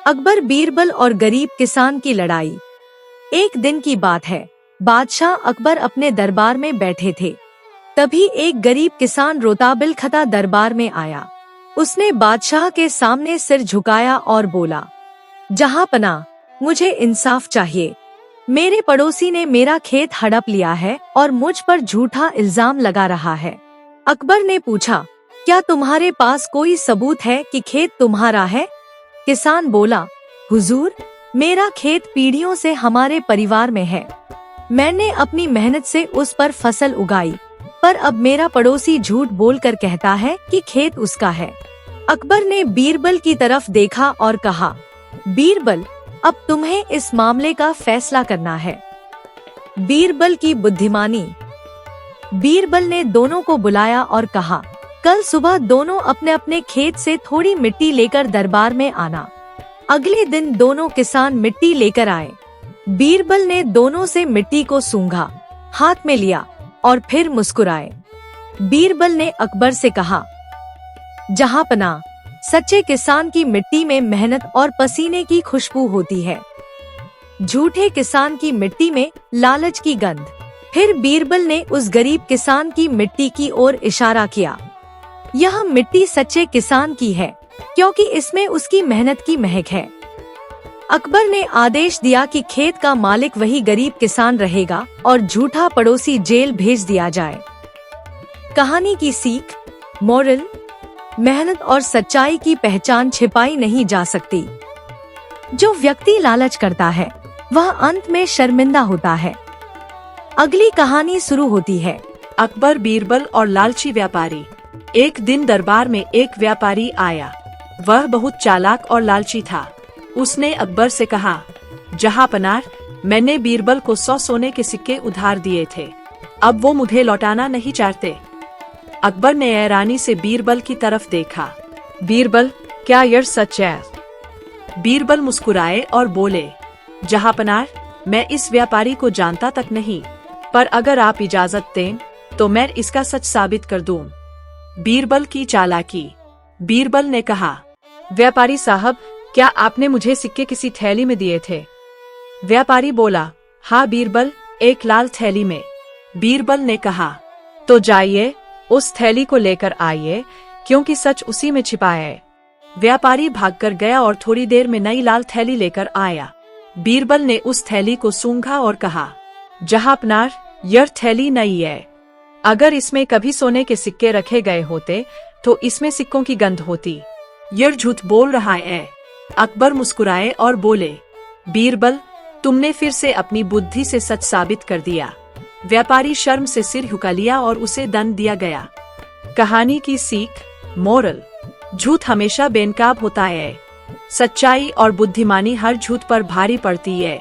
अकबर, बीरबल और गरीब किसान की लड़ाई। एक दिन की बात है। बादशाह अकबर अपने दरबार में बैठे थे। तभी एक गरीब किसान रोता बिलखता दरबार में आया। उसने बादशाह के सामने सिर झुकाया और बोला, जहांपनाह, मुझे इंसाफ चाहिए। मेरे पड़ोसी ने मेरा खेत हड़प लिया है और मुझ पर झूठा इल्जाम लगा रहा है। अकबर ने पूछा, क्या तुम्हारे पास कोई सबूत है कि खेत तुम्हारा है? किसान बोला, हुजूर, मेरा खेत पीढ़ियों से हमारे परिवार में है। मैंने अपनी मेहनत से उस पर फसल उगाई, पर अब मेरा पड़ोसी झूठ बोलकर कहता है कि खेत उसका है। अकबर ने बीरबल की तरफ देखा और कहा, बीरबल, अब तुम्हें इस मामले का फैसला करना है। बीरबल की बुद्धिमानी। बीरबल ने दोनों को बुलाया और कहा, कल सुबह दोनों अपने अपने खेत से थोड़ी मिट्टी लेकर दरबार में आना। अगले दिन दोनों किसान मिट्टी लेकर आए। बीरबल ने दोनों से मिट्टी को सूंघा, हाथ में लिया और फिर मुस्कुराए। बीरबल ने अकबर से कहा, जहांपनाह, सच्चे किसान की मिट्टी में मेहनत और पसीने की खुशबू होती है, झूठे किसान की मिट्टी में लालच की गंध। फिर बीरबल ने उस गरीब किसान की मिट्टी की ओर इशारा किया। यह मिट्टी सच्चे किसान की है, क्योंकि इसमें उसकी मेहनत की महक है। अकबर ने आदेश दिया कि खेत का मालिक वही गरीब किसान रहेगा और झूठा पड़ोसी जेल भेज दिया जाए। कहानी की सीख, मोरल, मेहनत और सच्चाई की पहचान छिपाई नहीं जा सकती। जो व्यक्ति लालच करता है वह अंत में शर्मिंदा होता है। अगली कहानी शुरू होती है। अकबर, बीरबल और लालची व्यापारी। एक दिन दरबार में एक व्यापारी आया। वह बहुत चालाक और लालची था। उसने अकबर से कहा, जहांपनाह, मैंने बीरबल को 100 सोने के सिक्के उधार दिए थे, अब वो मुझे लौटाना नहीं चाहते। अकबर ने हैरानी से बीरबल की तरफ देखा। बीरबल, क्या यह सच है? बीरबल मुस्कुराए और बोले, जहांपनाह, मैं इस व्यापारी को जानता तक नहीं, पर अगर आप इजाजत दें तो मैं इसका सच साबित कर दूं। बीरबल की चालाकी। बीरबल ने कहा, व्यापारी साहब, क्या आपने मुझे सिक्के किसी थैली में दिए थे? व्यापारी बोला, हाँ बीरबल, एक लाल थैली में। बीरबल ने कहा, तो जाइए उस थैली को लेकर आइए, क्योंकि सच उसी में छिपा है। व्यापारी भागकर गया और थोड़ी देर में नई लाल थैली लेकर आया। बीरबल ने उस थैली को सूंघा और कहा, जहांपनाह, यह थैली नई है। अगर इसमें कभी सोने के सिक्के रखे गए होते तो इसमें सिक्कों की गंध होती। यह झूठ बोल रहा है। अकबर मुस्कुराए और बोले, बीरबल, तुमने फिर से अपनी बुद्धि से सच साबित कर दिया। व्यापारी शर्म से सिर झुका लिया और उसे दंड दिया गया। कहानी की सीख, मोरल, झूठ हमेशा बेनकाब होता है। सच्चाई और बुद्धिमानी हर झूठ पर भारी पड़ती है।